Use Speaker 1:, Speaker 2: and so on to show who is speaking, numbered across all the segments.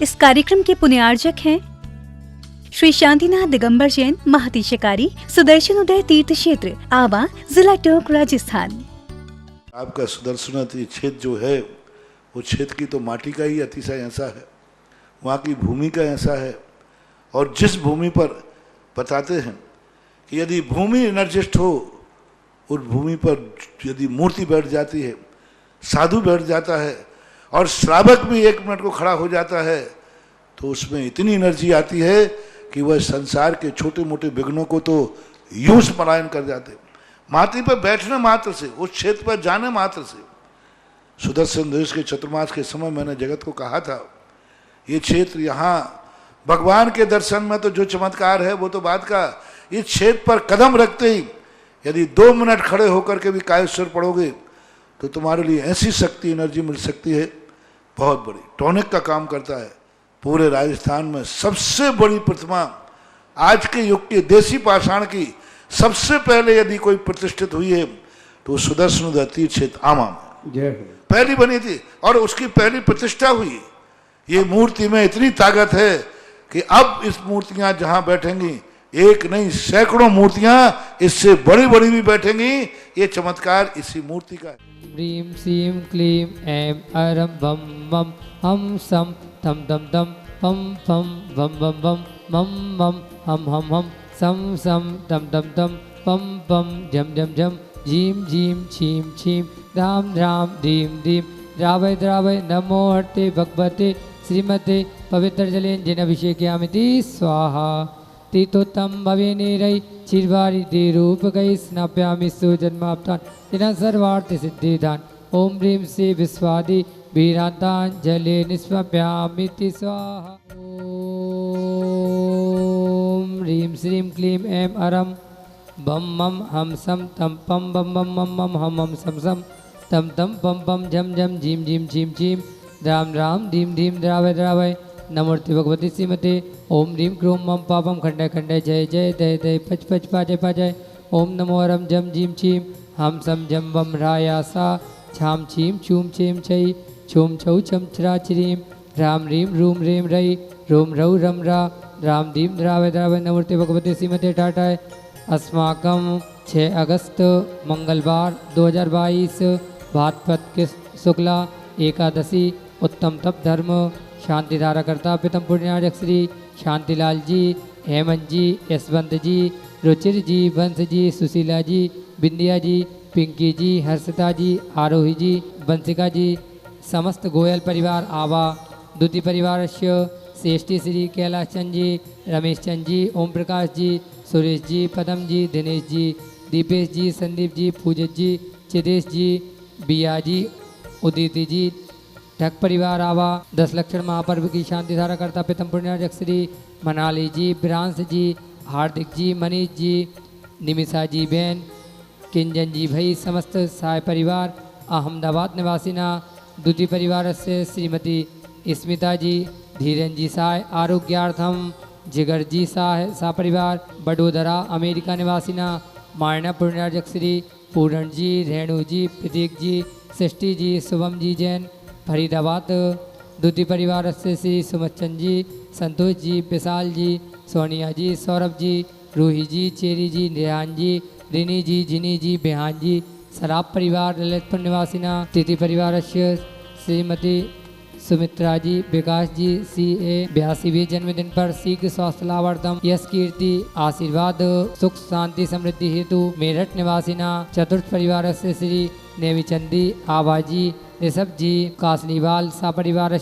Speaker 1: इस कार्यक्रम के पुण्यार्जक हैं श्री शांतिनाथ दिगंबर जैन महातिशकारी सुदर्शन उदय तीर्थ क्षेत्र आवा, जिला टोंक, राजस्थान।
Speaker 2: आपका सुदर्शन क्षेत्र जो है वो क्षेत्र की तो माटी का ही अतिशय ऐसा है, वहाँ की भूमि का ऐसा है। और जिस भूमि पर बताते हैं कि यदि भूमि एनर्जिस्ट हो, उस भूमि पर यदि मूर्ति बैठ जाती है, साधु बैठ जाता है और श्रावक भी 1 मिनट को खड़ा हो जाता है, तो उसमें इतनी एनर्जी आती है कि वह संसार के छोटे मोटे विघ्नों को तो यूं पलायन कर जाते। माटी पर बैठने मात्र से, उस क्षेत्र पर जाने मात्र से, सुदर्शन देश के चतुर्मास के समय मैंने जगत को कहा था, ये क्षेत्र यहाँ भगवान के दर्शन में तो जो चमत्कार है वो तो बात का, इस क्षेत्र पर कदम रखते ही यदि 2 मिनट खड़े होकर के भी कायेश्वर पढ़ोगे तो तुम्हारे लिए ऐसी शक्ति एनर्जी मिल सकती है बहुत बड़ी। टॉनिक का काम करता है। पूरे राजस्थान में सबसे बड़ी प्रतिमा आज के युग के देसी पाषाण की सबसे पहले यदि कोई प्रतिष्ठित हुई है तो सुदर्शन तीर्थ क्षेत्र आमा में पहली बनी थी और उसकी पहली प्रतिष्ठा हुई। ये मूर्ति में इतनी ताकत है कि अब इस मूर्तियां जहां बैठेंगी, एक नहीं सैकड़ों मूर्तियां इससे बड़ी बड़ी भी बैठेंगी। ये चमत्कार इसी मूर्ति का है।
Speaker 3: ह्रीं श्रीं क्लीं ऐं अरं बम बम हम सम तम तम तम पम पम बम बम बम मम मम हम सम सम तम तम तम पम पम झम झम झम झीम झीम छीम छीम राम राम धीम धीम द्रावय द्रावय नमो हर्ते भगवते श्रीमते पवित्र जलेन जिन अभिषेक्यामिति स्वाहा। तीर्थोत्तम भवेनेरै चिरवारी दे रूप गई स्नाप्यामि सुजन्माप्तान जिन सर्वार्थ सिद्धिदान। ओम ह्रीं श्री विश्वादि वीरांतांजलि निष्पाप्यामिति स्वाहा। ओम ह्रीं श्रीं क्लीं ऐं अरं बम मम हम सम तम पम बम बम मम मम हम सम सम तम तम पम पम झम झम झीम झीम छीम छीम राम राम धीम धीम द्रावय द्रावय नमोर्ति भगवती श्रीमते। ओम ह्रीं क्रूं मम पापम खंडय खंडय जय जय दय दय पच पच पाजय पाजय। ओम नमो अरम जम झीम छीम हम सम जम बम रायासा छाम छीम छूम छीम छै छूम छौ छम छरा छ्रीम राम ह्रीं रूम रेम रई रोम रौ रम रा राम धीम द्रावय द्रावय नमोर्ति भगवती श्रीमते टाटाय। अस्माकम 6 अगस्त मंगलवार 2022 भाद्रपद के शुक्ला एकादशी उत्तम तप धर्म शांति धारा करता पितम पुण्यार्जक श्री शांतिलाल जी, हेमंत जी, यशवंत जी, रुचिर जी, वंश जी, सुशीला जी, बिंदिया जी, पिंकी जी, हर्षिता जी, आरोही जी, वंशिका जी, समस्त गोयल परिवार आवा, द्वितीय परिवार श्रेष्ठी श्री कैलाश चंद जी, रमेश चंद जी, ओम प्रकाश जी, सुरेश जी, पदम जी, दिनेश जी, दीपेश जी, संदीप जी, पूजित जी, चिदेश जी, बिया जी, उदिति जी, ठग परिवार आवा, 10 लक्षण महापर्व की शांति धारा करता पितम पुण्यार्जक श्री मनाली जी, ब्रांस जी, हार्दिक जी, मनीष जी, निमिषा जी बहन, किंजन जी भाई, समस्त साय परिवार अहमदाबाद निवासिना, द्वितीय परिवार से श्रीमती स्मिता जी, धीरेन जी साय आरोग्यार्थम, जिगर जी सा परिवार बडोदरा अमेरिका निवासिना, मायना पुण्यार्जक श्री पूरण जी, रेणु जी, प्रतीक जी, सृष्टि जी, शुभम जी जैन फरीदाबाद, द्वितीय परिवार से श्री सुमचंद जी, संतोष जी, विशाल जी, सोनिया जी, सौरभ जी, रूही जी, चेरी जी, रेहान जी, रिनी जी, जिनी जी, बेहान जी, सराब परिवार ललितपुर निवासिना, तृतीय परिवार से श्रीमती सुमित्रा जी, विकास जी, CA 82वें जन्मदिन पर शीघ्र स्वास्थ्य लाभार्थम यश कीर्ति आशीर्वाद सुख शांति समृद्धि हेतु मेरठ निवासिना, चतुर्थ परिवार से श्री नेमीचंदी आबाजी, ऋषभ जी, कासलीवाल सा परिवार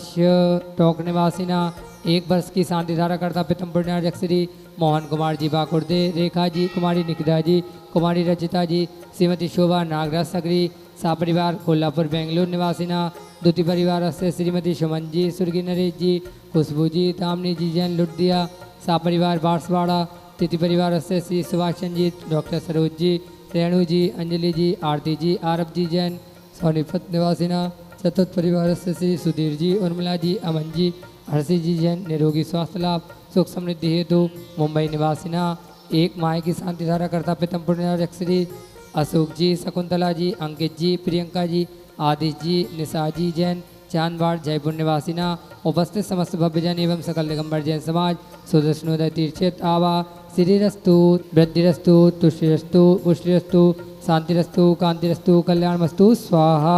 Speaker 3: टोक निवासिना, 1 वर्ष की शांति धारा करता पितम पुण्यार्जक श्री मोहन कुमार जी बाकुर्दे, रेखा जी, कुमारी निकिता जी, कुमारी रचिता जी, श्रीमती शोभा नागराज सगरी सा परिवार कोल्हापुर बेंगलुरु निवासिना, द्वितीय परिवार से श्रीमती सुमन जी, सुर्गी नरेश जी, खुशबू जी, तामनी जी जैन लुटिया सा परिवार बांसवाड़ा, तृतीय परिवार से श्री सुभाष चंद जी, डॉक्टर सरोज जी, रेणु जी, अंजलि जी, आरती जी, आरब जी जैन सोनीपत निवासिना, चतुर्थ परिवार से श्री सुधीर जी, उर्मिला जी, अमन जी, हर्षी जी जैन निरोगी स्वास्थ्य लाभ सुख समृद्धि हेतु मुंबई निवासिना, 1 माह की शांति धारा करता पितम पुण्यार्जक श्री अशोक जी, शकुंतला जी, अंकित जी, प्रियंका जी, आदिश जी, निशा जी जैन चांदवाड़ जयपुर निवासिना उपस्थित समस्त भव्यजन एवं सकल दिगंबर जैन समाज सुदर्शनोदय तीर्थ क्षेत्र आवा श्रीरस्तु वृद्धिरस्तु तुष्टिरस्तु पुष्टिरस्तु शांतिरस्तु कांतिरस्तु कल्याणमस्तु स्वाहा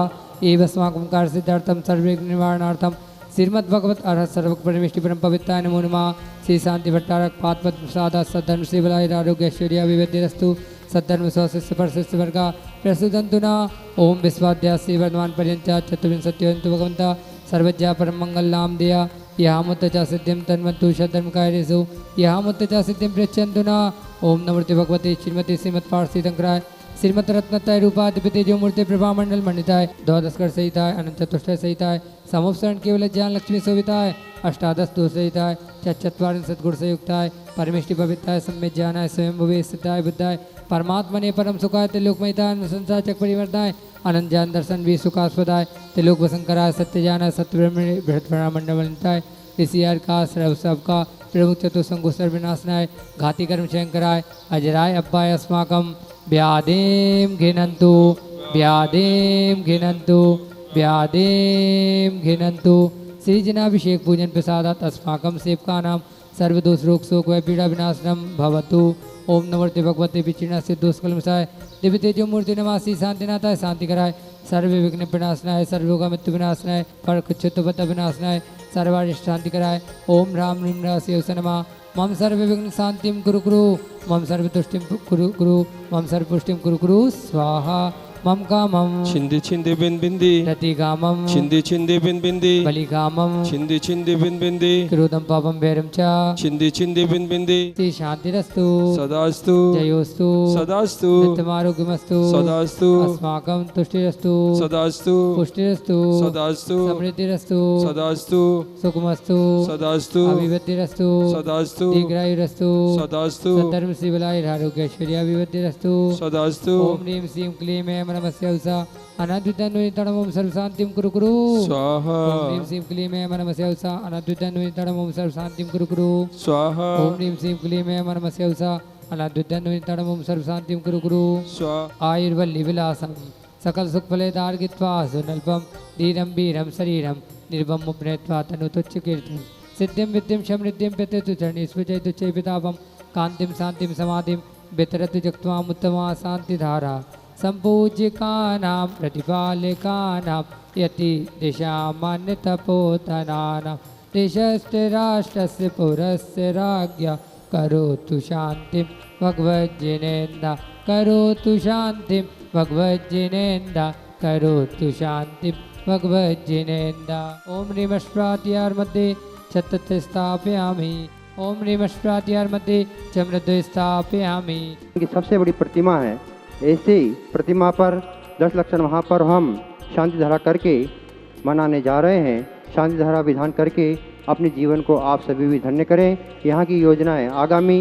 Speaker 3: एवस्माकं कार्यसिद्धार्थं सर्वविघ्न निवारणार्थं श्रीमद्भगवत अर्हत सर्वक परमेष्टि परम पवित्राय नमो नमः। श्री शांति भट्टारक पादपद प्रसाद सद्धर्म श्री बलाय आरोग्य ऐश्वर्य विविधिरस्तु सद्धर्म स्वशिष्य परशिष्य वर्गा प्रसुदंतुना ओम विश्वाध्यास श्री वर्धमान पर्यंत चतुर्विंशत्यंतु भगवंत सर्वज्ञा परम मंगल नाम दिया यहाँ मुत्त च सिद्धिम तन्मन्तु सद्धर्म कार्येषु यहाँ मुत्त च सिद्धिम पृच्छन्तुना ओम नमोते भगवते श्रीमती श्रीमत् पार्षी शंकराय श्रीमद रत्नताय रूपाधिपति जो मूर्ति प्रभा मंडल मंडिताय द्वादशकर सहिताय अनंत चतुष्टय सहिताय समोपसरण केवल ज्ञान लक्ष्मी शोभिताय अष्टादश दोष सहिताय चत्वारिंशत् गुण से युक्ताय परमेष्टि पवित्राय सम्यक ज्ञानाय स्वयं भुवे सिद्धाय बुद्धाय परमात्मने परम सुखाय त्रिलोकमयिताय संसार चक परिवर्ताय अनंत ज्ञान दर्शन भी सुखास्पदाय त्रिलोक वसंकराय सत्य ज्ञानाय सत्य ब्रह्मणे बृहत् प्रणाम मंडल मंडिताय ऋषियार का सर्व सबका प्रमुख चतुसंगु सर्वनाशनाय घाती कर्म शंकराय अजराय अब्बाय अस्माकं व्याधिं घिनन्तु व्याधिं घिनन्तु व्याधिं घिनन्तु श्री जनाभिषेक पूजन प्रसादात् अस्माकं सेवकानां सर्वदोष रोग शोक व पीड़ा विनाशनम भवतु। ओम नमोते भगवते विचीर्ण सिद्धोष कलमसाय दिव्य तेजो मूर्ति नमासि शांतिनाथाय शांति कराय सर्व विघ्न विनाशनाय सर्वरोग मृत्यु विनाशनाय परक्षुत्वपत विनाशनाय सर्वारिष्ट शांति कराय ओम राम ह्रीं राशिव नमः। मम सर्व विघ्न शांतिं कुरु कुरु मम सर्व तुष्टिं कुरु कुरु मम सर्व पुष्टिं कुरु कुरु स्वाहा। मम कामं
Speaker 4: छिंदी छिंदी बिन बिंदी
Speaker 3: प्रतिकामं
Speaker 4: छिंदी छिंदी बिन बिंदी
Speaker 3: बलिकामं
Speaker 4: छिंदी छिंदी बिन बिंदी
Speaker 3: क्रोधं पापं वैरं च
Speaker 4: छिंदी छिंदी बिन बिंदी
Speaker 3: श्री शांतिरस्तु
Speaker 4: सदास्तु
Speaker 3: जयोस्तु
Speaker 4: सदास्तु
Speaker 3: नित्यमारोग्यमस्तु
Speaker 4: सदास्तु
Speaker 3: अस्माकं तुष्टिरस्तु
Speaker 4: सदास्तु
Speaker 3: पुष्टिरस्तु
Speaker 4: सदास्तु
Speaker 3: समृद्धिरस्तु
Speaker 4: सदास्तु
Speaker 3: सुखमस्तु
Speaker 4: सदास्तु
Speaker 3: अभिवृद्धिरस्तु
Speaker 4: सदास्तु
Speaker 3: दीर्घायुरस्तु
Speaker 4: सदास्तु
Speaker 3: सद्धर्म शिवलाय आरोग्य ऐश्वर्य अभिवृद्धिरस्तु
Speaker 4: सदास्तु
Speaker 3: ओम ह्रीं श्रीं क्लीं ऐं नमस्य उषा अनाद्वितन्वयितडमं सर्वशान्तिं कुरु कुरु
Speaker 4: स्वाहा
Speaker 3: ओम ह्रीं श्रीं क्लीं ऐं नमस्य उषा अनाद्वितन्वयितडमं सर्वशान्तिं कुरु कुरु
Speaker 4: स्वाहा
Speaker 3: ओम ह्रीं श्रीं क्लीं ऐं नमस्य उषा अनाद्वितन्वयितडमं सर्वशान्तिं कुरु कुरु
Speaker 4: स्वाहा
Speaker 3: आयुर्वल्ली विलासं सकल सुखफलेदार्गित्वा सुनल्पं धीरं वीरं शरीरं निर्भं उपनेत्वा तनुतुच्च कीर्तिं सिद्धिं विद्धिं समृद्धिं प्रत्यतु चरणेषु जयतु चैपितापं कान्तिं शान्तिं समाधिं वितरतु जक्त्वामुत्तमा शान्तिधारा सम्पूज्यकानां प्रतिपालकानां यति दिशामान्यतपोतनानां देशस्य राष्ट्रस्य पुरस्य राज्ञा करोतु शान्तिं भगवज्जिनेन्द्र करोतु शान्तिं भगवज्जिनेन्द्र करोतु शान्तिं भगवज्जिनेन्द्र। ओम ह्रीमश्प्रात्यार मध्ये छत्र स्थापयामि ओम ह्रीमश्प्रात्यार मध्ये चमृद्व स्थापयामि।
Speaker 5: की सबसे बड़ी प्रतिमा है। ऐसे प्रतिमा पर 10 लक्षण महापर्व हम शांति धारा करके मनाने जा रहे हैं। शांति धारा विधान करके अपने जीवन को आप सभी भी धन्य करें। यहाँ की योजनाएं आगामी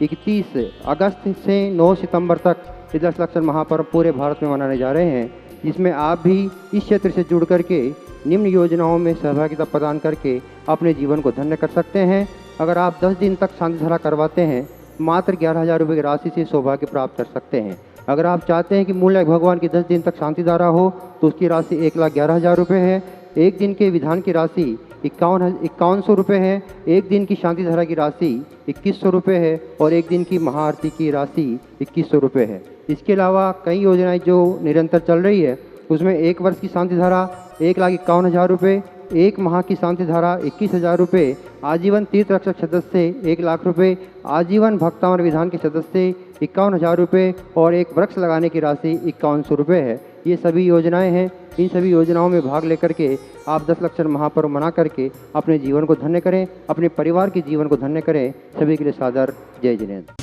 Speaker 5: 31 अगस्त से 9 सितंबर तक 10 लक्षण महापर्व पूरे भारत में मनाने जा रहे हैं, जिसमें आप भी इस क्षेत्र से जुड़ करके निम्न योजनाओं में सहभागिता प्रदान करके अपने जीवन को धन्य कर सकते हैं। अगर आप 10 दिन तक शांति धारा करवाते हैं, मात्र 11,000 रुपये की राशि से सौभाग्य प्राप्त कर सकते हैं। अगर आप चाहते हैं कि मूल्य भगवान की 10 दिन तक शांति धारा हो, तो उसकी राशि 1,11,000 रुपये है। एक दिन के विधान की राशि 5100 रुपये है। एक दिन की शांति धारा की राशि 2100 रुपये है और एक दिन की महाआरती की राशि 2100 रुपये है। इसके अलावा कई योजनाएं जो निरंतर चल रही है, उसमें 1 वर्ष की शांति धारा 1,51,000 रुपये, 1 माह की शांति धारा 21,000 रुपये, आजीवन तीर्थ रक्षक सदस्य 1 लाख रुपये, आजीवन भक्तामर विधान के सदस्य 51,000 रुपये और एक वृक्ष लगाने की राशि 5100 रुपये है। ये सभी योजनाएं हैं। इन सभी योजनाओं में भाग लेकर के आप 10 लक्षण महापर्व मना करके अपने जीवन को धन्य करें, अपने परिवार के जीवन को धन्य करें। सभी के लिए सादर जय जिनेन्द्र।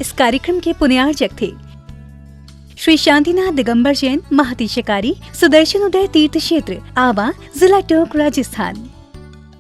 Speaker 1: इस कार्यक्रम के पुण्यार्जक थे श्री शांतिनाथ दिगंबर जैन महती शिकारी, सुदर्शन उदय तीर्थ क्षेत्र, आवा, जिला टोंक, राजस्थान।